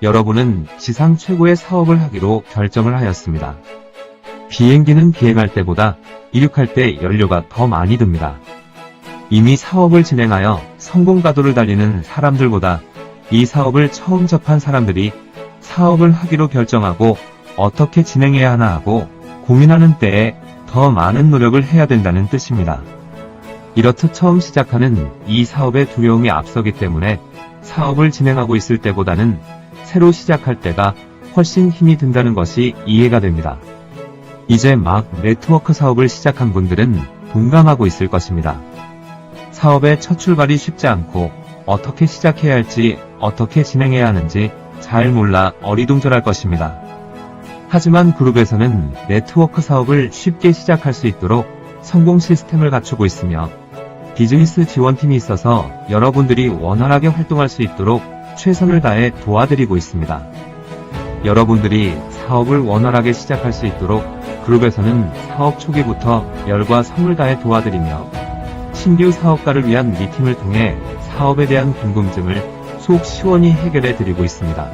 여러분은 지상 최고의 사업을 하기로 결정을 하였습니다. 비행기는 비행할 때보다 이륙할 때 연료가 더 많이 듭니다. 이미 사업을 진행하여 성공 가도를 달리는 사람들보다 이 사업을 처음 접한 사람들이 사업을 하기로 결정하고 어떻게 진행해야 하나 하고 고민하는 때에 더 많은 노력을 해야 된다는 뜻입니다. 이렇듯 처음 시작하는 이 사업의 두려움이 앞서기 때문에 사업을 진행하고 있을 때보다는 새로 시작할 때가 훨씬 힘이 든다는 것이 이해가 됩니다. 이제 막 네트워크 사업을 시작한 분들은 동감하고 있을 것입니다. 사업의 첫 출발이 쉽지 않고 어떻게 시작해야 할지 어떻게 진행해야 하는지 잘 몰라 어리둥절할 것입니다. 하지만 그룹에서는 네트워크 사업을 쉽게 시작할 수 있도록 성공 시스템을 갖추고 있으며 비즈니스 지원팀이 있어서 여러분들이 원활하게 활동할 수 있도록 최선을 다해 도와드리고 있습니다. 여러분들이 사업을 원활하게 시작할 수 있도록 그룹에서는 사업 초기부터 열과 성을 다해 도와드리며 신규 사업가를 위한 미팅을 통해 사업에 대한 궁금증을 속 시원히 해결해 드리고 있습니다.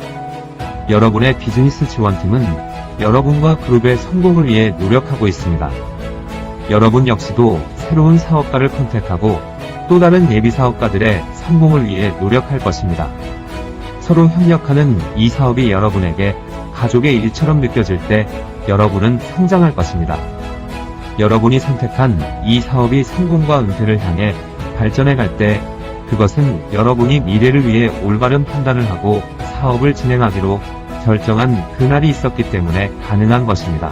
여러분의 비즈니스 지원팀은 여러분과 그룹의 성공을 위해 노력하고 있습니다. 여러분 역시도 새로운 사업가를 컨택하고 또 다른 예비 사업가들의 성공을 위해 노력할 것입니다. 서로 협력하는 이 사업이 여러분에게 가족의 일처럼 느껴질 때 여러분은 성장할 것입니다. 여러분이 선택한 이 사업이 성공과 은퇴를 향해 발전해 갈 때 그것은 여러분이 미래를 위해 올바른 판단을 하고 사업을 진행하기로 결정한 그날이 있었기 때문에 가능한 것입니다.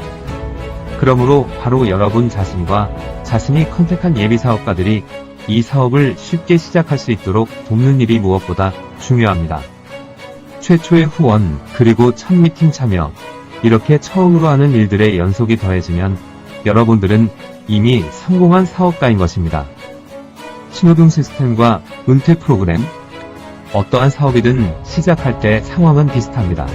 그러므로 바로 여러분 자신과 자신이 컨택한 예비 사업가들이 이 사업을 쉽게 시작할 수 있도록 돕는 일이 무엇보다 중요합니다. 최초의 후원, 그리고 첫 미팅 참여, 이렇게 처음으로 하는 일들의 연속이 더해지면 여러분들은 이미 성공한 사업가인 것입니다. 신호등 시스템과 은퇴 프로그램, 어떠한 사업이든 시작할 때 상황은 비슷합니다.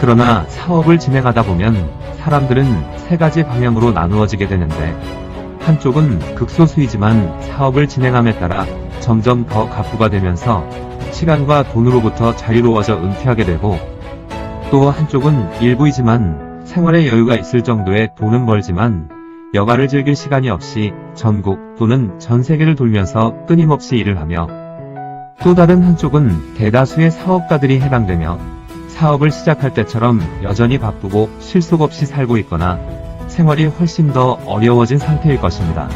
그러나 사업을 진행하다 보면 사람들은 세 가지 방향으로 나누어지게 되는데 한쪽은 극소수이지만 사업을 진행함에 따라 점점 더 가부가 되면서 시간과 돈으로부터 자유로워져 은퇴하게 되고 또 한쪽은 일부이지만 생활에 여유가 있을 정도의 돈은 벌지만 여가를 즐길 시간이 없이 전국 또는 전 세계를 돌면서 끊임없이 일을 하며 또 다른 한쪽은 대다수의 사업가들이 해당되며 사업을 시작할 때처럼 여전히 바쁘고 실속 없이 살고 있거나 생활이 훨씬 더 어려워진 상태일 것입니다.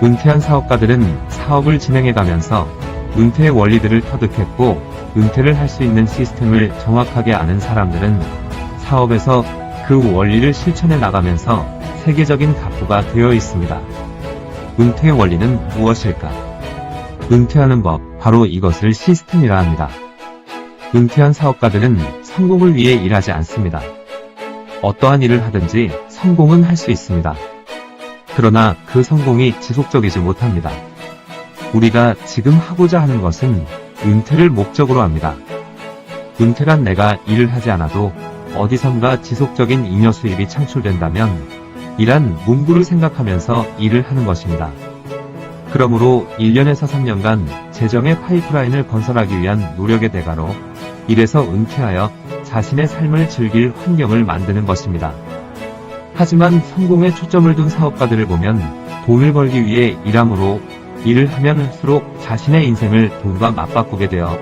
은퇴한 사업가들은 사업을 진행해가면서 은퇴의 원리들을 터득했고 은퇴를 할 수 있는 시스템을 정확하게 아는 사람들은 사업에서 그 원리를 실천해 나가면서 세계적인 가부가 되어 있습니다. 은퇴의 원리는 무엇일까? 은퇴하는 법, 바로 이것을 시스템이라 합니다. 은퇴한 사업가들은 성공을 위해 일하지 않습니다. 어떠한 일을 하든지 성공은 할 수 있습니다. 그러나 그 성공이 지속적이지 못합니다. 우리가 지금 하고자 하는 것은 은퇴를 목적으로 합니다. 은퇴란 내가 일을 하지 않아도 어디선가 지속적인 잉여 수입이 창출된다면 이란 문구를 생각하면서 일을 하는 것입니다. 그러므로 1년에서 3년간 재정의 파이프라인을 건설하기 위한 노력의 대가로 일에서 은퇴하여 자신의 삶을 즐길 환경을 만드는 것입니다. 하지만 성공에 초점을 둔 사업가들을 보면 돈을 벌기 위해 일함으로 일을 하면 할수록 자신의 인생을 돈과 맞바꾸게 되어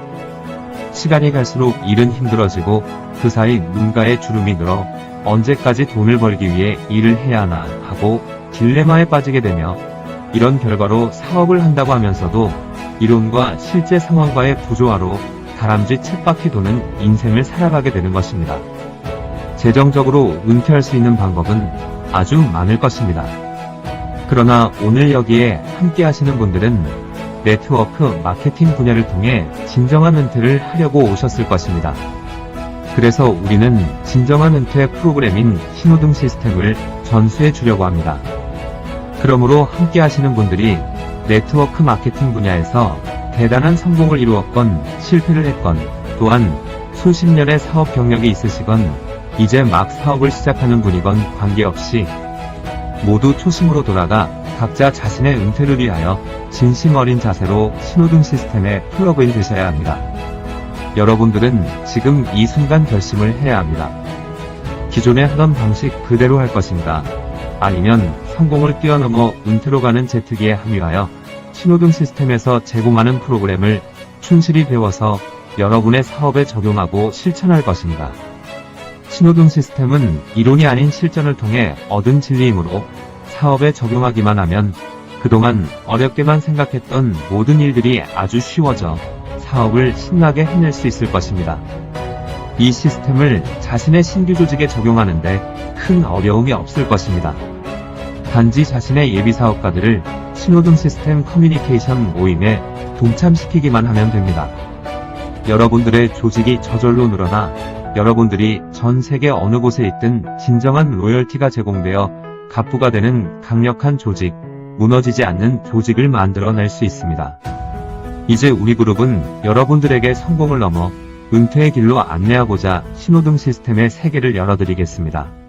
시간이 갈수록 일은 힘들어지고 그 사이 눈가에 주름이 늘어 언제까지 돈을 벌기 위해 일을 해야 하나 하고 딜레마에 빠지게 되며 이런 결과로 사업을 한다고 하면서도 이론과 실제 상황과의 부조화로 다람쥐 쳇바퀴 도는 인생을 살아가게 되는 것입니다. 재정적으로 은퇴할 수 있는 방법은 아주 많을 것입니다. 그러나 오늘 여기에 함께 하시는 분들은 네트워크 마케팅 분야를 통해 진정한 은퇴를 하려고 오셨을 것입니다. 그래서 우리는 진정한 은퇴 프로그램인 신호등 시스템을 전수해 주려고 합니다. 그러므로 함께 하시는 분들이 네트워크 마케팅 분야에서 대단한 성공을 이루었건 실패를 했건 또한 수십 년의 사업 경력이 있으시건 이제 막 사업을 시작하는 분이건 관계없이 모두 초심으로 돌아가 각자 자신의 은퇴를 위하여 진심 어린 자세로 신호등 시스템에 플러그인 되셔야 합니다. 여러분들은 지금 이 순간 결심을 해야 합니다. 기존에 하던 방식 그대로 할 것인가? 아니면 성공을 뛰어넘어 은퇴로 가는 제트기에 합류하여 신호등 시스템에서 제공하는 프로그램을 충실히 배워서 여러분의 사업에 적용하고 실천할 것인가? 신호등 시스템은 이론이 아닌 실전을 통해 얻은 진리이므로 사업에 적용하기만 하면 그동안 어렵게만 생각했던 모든 일들이 아주 쉬워져 사업을 신나게 해낼 수 있을 것입니다. 이 시스템을 자신의 신규 조직에 적용하는데 큰 어려움이 없을 것입니다. 단지 자신의 예비 사업가들을 신호등 시스템 커뮤니케이션 모임에 동참시키기만 하면 됩니다. 여러분들의 조직이 저절로 늘어나 여러분들이 전 세계 어느 곳에 있든 진정한 로열티가 제공되어 갑부가 되는 강력한 조직, 무너지지 않는 조직을 만들어낼 수 있습니다. 이제 우리 그룹은 여러분들에게 성공을 넘어 은퇴의 길로 안내하고자 신호등 시스템의 세계를 열어드리겠습니다.